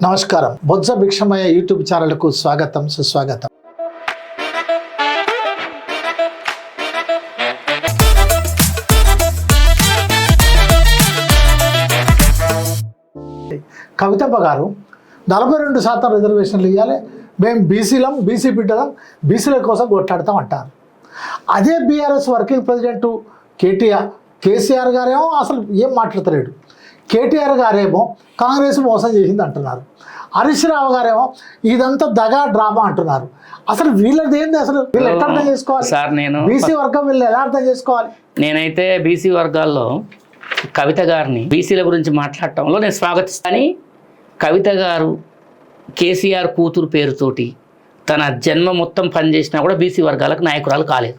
నమస్కారం. బొజ్జ భిక్షమయ్య యూట్యూబ్ ఛానల్కు స్వాగతం, సుస్వాగతం. కవితమ్మ గారు 42% రిజర్వేషన్లు ఇవ్వాలి, మేము బీసీలం, బీసీ బిడ్డలం, బీసీల కోసం కొట్లాడతాం అంటారు. అదే బీఆర్ఎస్ వర్కింగ్ ప్రెసిడెంట్ కేసీఆర్ గారేమో అసలు ఏం మాట్లాడతలేడు. కేటీఆర్ గారేమో కాంగ్రెస్ మోసం చేసింది అంటున్నారు. హరీష్ రావు గారేమో ఇదంతా దగా డ్రామా అంటున్నారు. అసలు వీళ్ళది ఏంది? అసలు వీళ్ళు ఎట్లా అర్థం చేసుకోవాలి సార్? నేను బీసీ వర్గం వీళ్ళు ఎలా అర్థం చేసుకోవాలి? నేనైతే బీసీ వర్గాల్లో కవిత గారిని బీసీల గురించి మాట్లాడటంలో నేను స్వాగతిస్తాను. కవిత గారు కేసీఆర్ కూతురు పేరుతోటి తన జన్మ మొత్తం పనిచేసినా కూడా బీసీ వర్గాలకు నాయకురాలు కాలేదు.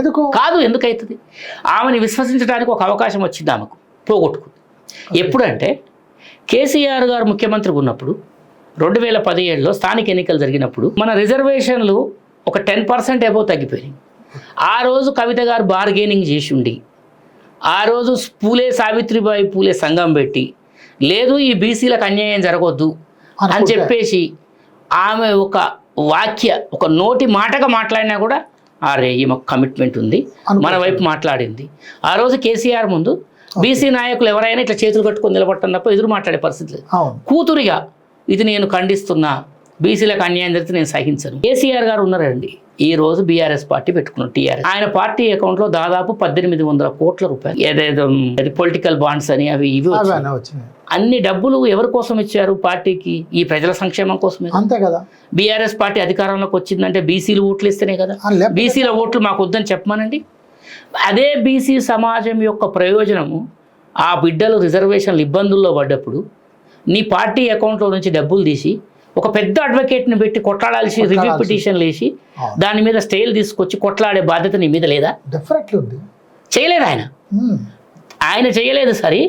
ఎందుకు కాదు? ఎందుకైతుంది? ఆమెని విశ్వసించడానికి ఒక అవకాశం వచ్చింది, ఆమెకు పోగొట్టుకుంది. ఎప్పుడంటే కేసీఆర్ గారు ముఖ్యమంత్రిగా ఉన్నప్పుడు 2017లో స్థానిక ఎన్నికలు జరిగినప్పుడు మన రిజర్వేషన్లు ఒక 10% అబోవ్ తగ్గిపోయినాయి. ఆ రోజు కవిత గారు బార్గెనింగ్ చేసి ఉండి ఆ రోజు సావిత్రిబాయి పూలే సంఘం పెట్టి లేదు ఈ బీసీలకు అన్యాయం జరగొద్దు అని చెప్పేసి ఆమె ఒక నోటి మాటగా మాట్లాడినా కూడా అరే ఈమె కమిట్మెంట్ ఉంది మన వైపు మాట్లాడింది. ఆ రోజు కేసీఆర్ ముందు బీసీ నాయకులు ఎవరైనా ఇట్లా చేతులు కట్టుకొని నిలబడటం తప్ప ఎదురు మాట్లాడే పరిస్థితి లేదు. కూతురిగా ఇది నేను ఖండిస్తున్నా, బీసీలకు అన్యాయం జరిగితే నేను సహించను. కేసీఆర్ గారు ఉన్నారండి, ఈ రోజు బీఆర్ఎస్ పార్టీ పెట్టుకున్నాడు. టీఆర్ఎస్ ఆయన పార్టీ అకౌంట్లో దాదాపు 1800 కోట్ల రూపాయలు ఏదేదో పొలిటికల్ బాండ్స్ అని అవి ఇవి వచ్చినాయి. అన్ని డబ్బులు ఎవరి కోసం ఇచ్చారు? పార్టీకి, ఈ ప్రజల సంక్షేమం కోసమే. అంతే కదా. బీఆర్ఎస్ పార్టీ అధికారంలోకి వచ్చిందంటే బీసీలు ఓట్లు ఇస్తేనే కదా. బీసీల ఓట్లు మాకు వద్దని చెప్పమానండి. అదే బీసీ సమాజం యొక్క ప్రయోజనము ఆ బిడ్డలు రిజర్వేషన్లు ఇబ్బందుల్లో పడ్డప్పుడు నీ పార్టీ అకౌంట్లో నుంచి డబ్బులు తీసి ఒక పెద్ద అడ్వకేట్ని పెట్టి కొట్లాడాల్సి రివ్యూ పిటిషన్లు వేసి దాని మీద స్టేలు తీసుకొచ్చి కొట్లాడే బాధ్యత నీ మీద లేదా? డెఫినెట్లీ ఉంది. చేయలేదు ఆయన చేయలేదు. సరే,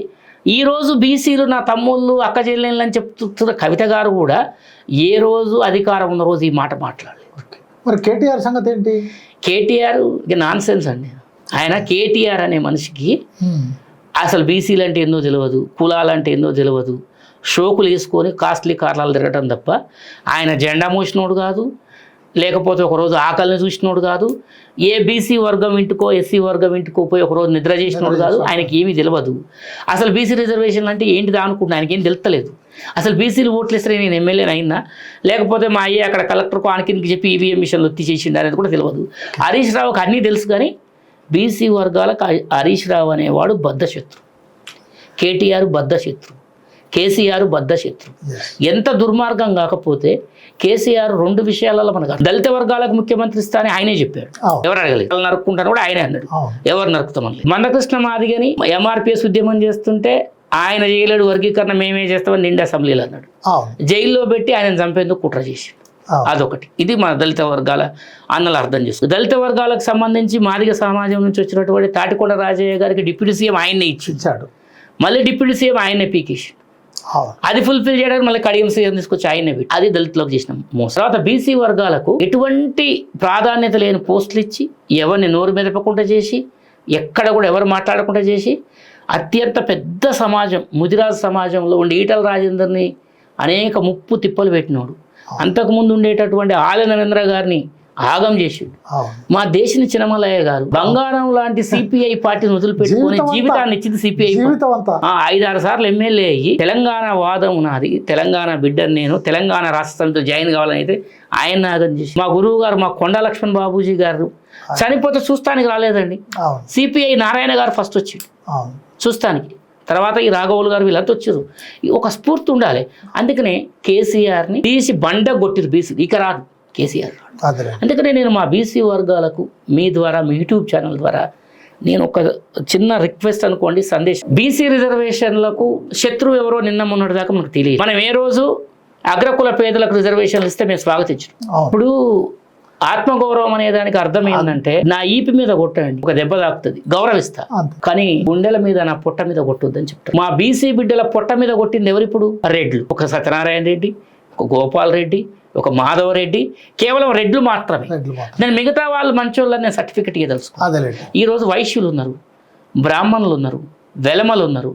ఈరోజు బీసీలు నా తమ్ముళ్ళు అక్క చెల్లెళ్ళు అని చెప్తున్న కవిత గారు కూడా ఏ రోజు అధికారం ఉన్న రోజు ఈ మాట మాట్లాడలేదు. మరి కేటీఆర్ సంగతి ఏంటి? కేటీఆర్ నాన్ సెన్స్ అండి. ఆయన కేటీఆర్ అనే మనిషికి అసలు బీసీలు అంటే ఎన్నో తెలియదు, కులాలంటే ఎన్నో తెలియదు. షోకులు వేసుకొని కాస్ట్లీ కార్లాలు తిరగటం తప్ప ఆయన జెండా మోసినోడు కాదు, లేకపోతే ఒకరోజు ఆకలిని చూసినోడు కాదు, ఏ బీసీ వర్గం ఇంటికో ఎస్సీ వర్గం ఇంటికో పోయి ఒకరోజు నిద్ర చేసినోడు కాదు. ఆయనకి ఏమీ తెలియదు. అసలు బీసీ రిజర్వేషన్ అంటే ఏంటిదా అనుకుంటున్నా, ఆయనకి ఏం తెలుస్తలేదు. అసలు బీసీలు ఓట్లు ఇస్తే నేను ఎమ్మెల్యేని అయినా, లేకపోతే మా అయ్యే అక్కడ కలెక్టర్కు ఆనకిందికి చెప్పి ఈవీఎం మిషన్లు ఒత్తి చేసిండు అనేది కూడా తెలియదు. హరీష్ రావుకి అన్నీ తెలుసు, కానీ బీసీ వర్గాలకు హరీష్ రావు అనేవాడు బద్ధశత్రు, కేటీఆర్ బద్ధశత్రు, కేసీఆర్ బద్ధశత్రు. ఎంత దుర్మార్గం కాకపోతే కేసీఆర్ 2 విషయాలలో మనకు దళిత వర్గాలకు ముఖ్యమంత్రి ఇస్తానని ఆయనే చెప్పాడు. ఎవరు అడగలేదు. నరుక్కుంటాను కూడా ఆయనే అన్నాడు. ఎవరు నరుకుతామని మందకృష్ణ మాదిగని ఎంఆర్పిఎస్ ఉద్యమం చేస్తుంటే ఆయన చేయలేడు, వర్గీకరణ మేమే చేస్తామని నిండు అసెంబ్లీలో అన్నాడు. జైల్లో పెట్టి ఆయన చంపేందుకు కుట్ర చేసి అదొకటి. ఇది మన దళిత వర్గాల అన్నలు అర్థం చేసుకో. దళిత వర్గాలకు సంబంధించి మాదిగ సమాజం నుంచి వచ్చినటువంటి తాటికొండ రాజయ్య గారికి డిప్యూటీ సీఎం ఆయన్నే ఇచ్చాడు. మళ్ళీ డిప్యూటీ సీఎం ఆయన్నే పీకేసి అది ఫుల్ఫిల్ చేయడానికి మళ్ళీ కడియం సీఎం తీసుకొచ్చి ఆయనే పెట్టి అది దళితులకు చేసిన మోసం. తర్వాత బీసీ వర్గాలకు ఎటువంటి ప్రాధాన్యత లేని పోస్టులు ఇచ్చి ఎవరిని నోరు మెదపకుండా చేసి, ఎక్కడ కూడా ఎవరు మాట్లాడకుండా చేసి, అత్యంత పెద్ద సమాజం ముదిరాజు సమాజంలో ఉండే ఈటల రాజేందర్ని అనేక ముప్పు తిప్పలు పెట్టినోడు. అంతకుముందు ఉండేటటువంటి ఆల నరేంద్ర గారిని ఆగం చేసిండు. మా దేశని చినమలయ్య గారు బంగారం లాంటి సిపిఐ పార్టీని వదిలిపెట్టుకుని జీవితాన్ని ఇచ్చింది సిపిఐ. 5-6 సార్లు ఎమ్మెల్యే అయ్యి తెలంగాణ వాదం నాది, తెలంగాణ బిడ్డను నేను, తెలంగాణ రాష్ట్ర సమితిలో జాయిన్ కావాలని అయితే ఆయన ఆగం చేసి, మా గురువు గారు మా కొండా లక్ష్మణ్ బాబూజీ గారు చనిపోతే చూస్తానికి రాలేదండి. సిపిఐ నారాయణ గారు ఫస్ట్ వచ్చిండు చూస్తానికి, తర్వాత ఈ రాఘవులు గారు వీళ్ళంతా వచ్చారు. ఒక స్ఫూర్తి ఉండాలి. అందుకనే కేసీఆర్ని తీసి బండ కొట్టిరు బీసీ, ఇక రాదు కేసీఆర్. అందుకనే నేను మా బీసీ వర్గాలకు మీ ద్వారా, మీ యూట్యూబ్ ఛానల్ ద్వారా నేను ఒక చిన్న రిక్వెస్ట్ అనుకోండి, సందేశం. బీసీ రిజర్వేషన్లకు శత్రువు ఎవరో నిన్న మొన్నటి దాకా మనకు తెలియదు. మనం ఏ రోజు అగ్రకుల పేదలకు రిజర్వేషన్లు ఇస్తే మేము స్వాగతించాం. ఇప్పుడు ఆత్మగౌరవం అనే దానికి అర్థం ఏంటంటే, నా ఈపి మీద కొట్టండి, ఒక దెబ్బ తాకుతుంది, గౌరవిస్తా, కానీ గుండెల మీద నా పొట్ట మీద కొట్టొద్దని చెప్తాను. మా బీసీ బిడ్డల పొట్ట మీద కొట్టింది ఎవరు? ఇప్పుడు రెడ్లు, ఒక సత్యనారాయణ రెడ్డి, ఒక గోపాల్ రెడ్డి, ఒక మాధవ రెడ్డి, కేవలం రెడ్లు మాత్రమే. నేను మిగతా వాళ్ళు మంచోళ్ళని నేను సర్టిఫికెట్ ఇవ్వదలుచుకున్నాను. ఈరోజు వైశ్యులు ఉన్నారు, బ్రాహ్మణులు ఉన్నారు, వెలమలు ఉన్నారు,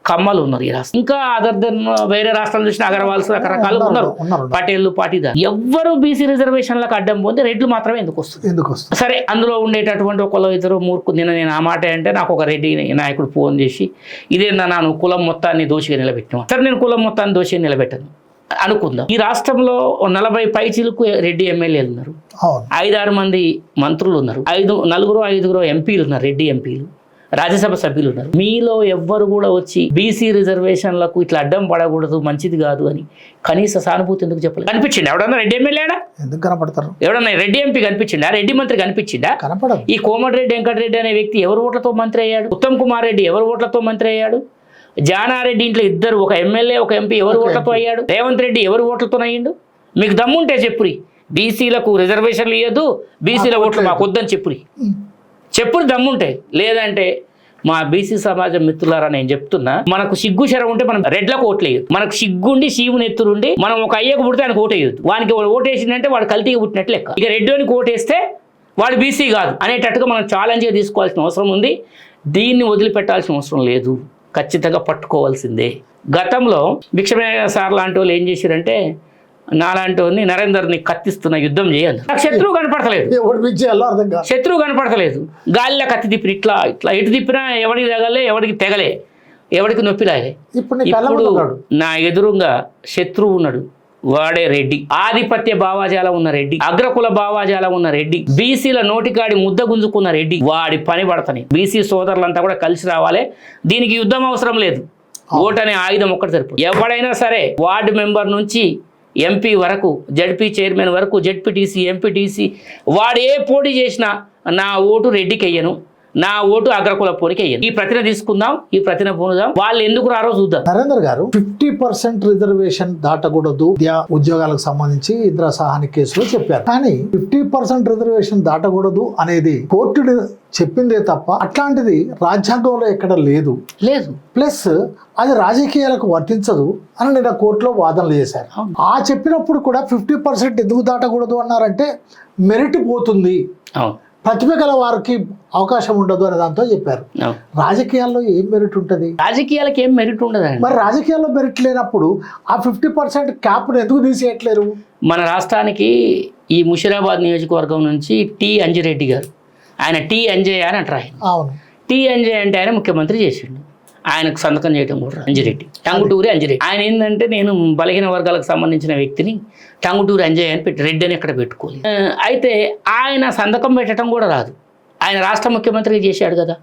కమ్మలు ఉన్నారు ఈ రాష్ట్రం. ఇంకా అదర్ దెన్ వేరే రాష్ట్రాలు చూసిన అగర్వాల్స్ రకరకాలు ఉన్నారు, పటేళ్ళు పాటీదారు. ఎవ్వరు బీసీ రిజర్వేషన్లకు అడ్డం పోతే రెడ్లు మాత్రమే ఎందుకు వస్తుంది? సరే, అందులో ఉండేటటువంటి ఒకళ్ళు ఇద్దరు మూర్ఖు. నేను ఆ మాట అంటే నాకు ఒక రెడ్డి నాయకుడు ఫోన్ చేసి, ఇదేందా నువ్వు కులం మొత్తాన్ని దోషిగా నిలబెట్టినా? సరే, నేను కులం మొత్తాన్ని దోషిగా నిలబెట్టాను అనుకుందాం. ఈ రాష్ట్రంలో 40 పైచీలకు రెడ్డి ఎమ్మెల్యేలు ఉన్నారు, 5-6 మంది మంత్రులు ఉన్నారు, 4-5 ఎంపీలు ఉన్నారు, రెడ్డి ఎంపీలు, రాజ్యసభ సభ్యులు ఉన్నారు. మీలో ఎవ్వరు కూడా వచ్చి బీసీ రిజర్వేషన్లకు ఇట్లా అడ్డం పడకూడదు, మంచిది కాదు అని కనీస సానుభూతి ఎందుకు చెప్పలేదు? కనిపించింది ఎవడన్నా రెడ్డి ఎమ్మెల్యేడా? ఎందుకు కనపడతారు? ఎవడన్నా రెడ్డి ఎంపీ కనిపించిందా? రెడ్డి మంత్రి కనిపించిందా? కనపడదు. ఈ కోమటిరెడ్డి వెంకటరెడ్డి అనే వ్యక్తి ఎవరు ఓట్లతో మంత్రి అయ్యాడు? ఉత్తమ్ కుమార్ రెడ్డి ఎవరు ఓట్లతో మంత్రి అయ్యాడు? జానారెడ్డి ఇంట్లో ఇద్దరు, ఒక ఎమ్మెల్యే ఒక ఎంపీ ఎవరు ఓట్లతో అయ్యాడు? రేవంత్ రెడ్డి ఎవరు ఓట్లతో అయ్యిండు? మీకు దమ్ముంటే చెప్పురి, బీసీలకు రిజర్వేషన్లు ఇవ్వద్దు, బీసీల ఓట్లు మాకు వద్దని చెప్పురి దమ్ముంటే. లేదంటే మా బీసీ సమాజం మిత్రులారా నేను చెప్తున్నా, మనకు సిగ్గు శరం ఉంటే మనం రెడ్లకు ఓట్లేయద్దు. మనకు సిగ్గుండి శివుని ఎత్తురుండి మనం ఒక అయ్యకు పుడితే ఆయనకు ఓటేయద్దు. వానికి ఓటేసిందంటే వాడు కల్తీగా పుట్టినట్లు లెక్క. ఇక రెడ్డికి ఓటేస్తే వాడు బీసీ కాదు అనేటట్టుగా మనం ఛాలెంజ్గా తీసుకోవాల్సిన అవసరం ఉంది. దీన్ని వదిలిపెట్టాల్సిన అవసరం లేదు, ఖచ్చితంగా పట్టుకోవాల్సిందే. గతంలో భిక్షమయ్య సార్ లాంటి వాళ్ళు ఏం చేశారంటే, నాలాంటి వాడిని నరేందర్ని కత్తిస్తున్న యుద్ధం చేయాలి. నాకు శత్రువు కనపడతలేదు, శత్రువు కనపడతలేదు. గాలిలో కత్తి తిప్పిన ఇట్లా ఇట్లా ఎటు తిప్పినా ఎవడికి తగలే, ఎవడికి తెగలే, ఎవడికి నొప్పి రాలే. ఇప్పుడు నా ఎదురుగా శత్రువు ఉన్నాడు, వాడే రెడ్డి. ఆధిపత్య భావాజాలం ఉన్న రెడ్డి, అగ్రకుల భావాజాలం ఉన్న రెడ్డి, బీసీల నోటికాడి ముద్ద గుంజుకున్న రెడ్డి. వాడి పని పడతని బీసీ సోదరులంతా కూడా కలిసి రావాలి. దీనికి యుద్ధం అవసరం లేదు, ఓటు అనే ఆయుధం ఒక్కటి సరిపోదు. ఎవడైనా సరే వార్డు మెంబర్ నుంచి ఎంపీ వరకు, జడ్పీ చైర్మన్ వరకు, జడ్పీటీసీ, ఎంపీటీసీ, వాడు ఏ పోటీ చేసినా నా ఓటు రెడ్డికి వెయ్యను, నా ఓటు అగ్రకుల పోరికి వెయ్యను. ఈ ప్రతిన తీసుకుందాం, ఈ ప్రతిన పోనుదాం. వాళ్ళు ఎందుకు రారో చూద్దాం. నరేందర్ గారు 50% రిజర్వేషన్ దాటకూడదు ఉద్యోగాలకు సంబంధించి ఇందిరా సహాని కేసులో చెప్పారు. కానీ 50% రిజర్వేషన్ దాటకూడదు అనేది కోర్టు చెప్పిందే తప్ప అట్లాంటిది రాజ్యాంగంలో ఎక్కడ లేదు. ప్లస్ అది రాజకీయాలకు వర్తించదు అని నిన్న కోర్టులో వాదనలు చేశారు. ఆ చెప్పినప్పుడు కూడా 50% ఎందుకు దాటకూడదు అన్నారంటే మెరిట్ పోతుంది, ప్రతిభ గల వారికి అవకాశం ఉండదు అనే దాంతో చెప్పారు. రాజకీయాల్లో ఏం మెరిట్ ఉంటుంది? రాజకీయాలకు ఏం మెరిట్ ఉండదు. మరి రాజకీయాల్లో మెరిట్ లేనప్పుడు ఆ 50% క్యాప్ను ఎందుకు తీసేయట్లేరు? మన రాష్ట్రానికి ఈ ముషిరాబాద్ నియోజకవర్గం నుంచి టి అంజిరెడ్డి గారు, ఆయన టి అంజయ్య అని అంటారు. అవును, టి అంజయ్య అంటే ఆయన ముఖ్యమంత్రి చేసిండు, ఆయనకు సంతకం చేయడం కూడా అంజిరెడ్డి, టంగుటూరి అంజిరెడ్డి. ఆయన ఏంటంటే, నేను బలహీన వర్గాలకు సంబంధించిన వ్యక్తిని టంగుటూరి అంజయ్య అని పెట్టి రెడ్డి అని ఎక్కడ పెట్టుకోలేదు. అయితే ఆయన సంతకం పెట్టడం కూడా రాదు. ఆయన రాష్ట్ర ముఖ్యమంత్రి చేశాడు కదా.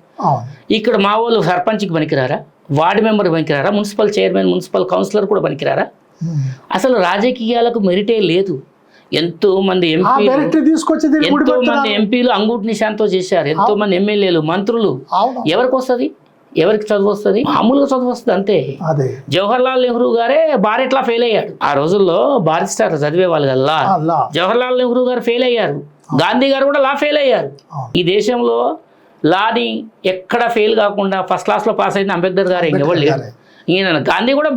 ఇక్కడ మా వాళ్ళు సర్పంచ్కి పనికిరారా, వార్డు మెంబర్ పనికిరారా, మున్సిపల్ చైర్మన్, మున్సిపల్ కౌన్సిలర్ కూడా పనికిరారా? అసలు రాజకీయాలకు మెరిటే లేదు. ఎంతో మంది ఎంపీలు అంగూటి నిశాంతో చేశారు, ఎంతో మంది ఎమ్మెల్యేలు, మంత్రులు. ఎవరికి వస్తుంది? ఎవరికి చదువు వస్తుంది? మామూలుగా చదువు వస్తుంది అంతే. జవహర్లాల్ నెహ్రూ గారే బారెట్లా ఫెయిల్ అయ్యాడు. ఆ రోజుల్లో బారిస్టర్ చదివే వాళ్ళు కదా, జవహర్లాల్ నెహ్రూ గారు ఫెయిల్ అయ్యారు, గాంధీ గారు కూడా లా ఫెయిల్ అయ్యారు. ఈ దేశంలో లాని ఎక్కడ ఫెయిల్ కాకుండా ఫస్ట్ క్లాస్లో పాస్ అయిన అంబేద్కర్ గారు ఎవరు లేరు. ఈయన గాంధీ కూడా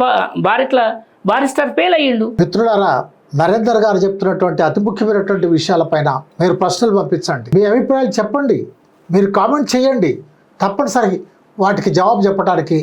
బారిస్టర్ ఫెయిల్ అయ్యిండు. మిత్రులారా, నరేందర్ గారు చెప్తున్నటువంటి అతి ముఖ్యమైనటువంటి విషయాలపైన మీరు ప్రశ్నలు పంపించండి, మీ అభిప్రాయాలు చెప్పండి, మీరు కామెంట్ చేయండి. తప్పనిసరి వాటికి జవాబు చెప్పడానికి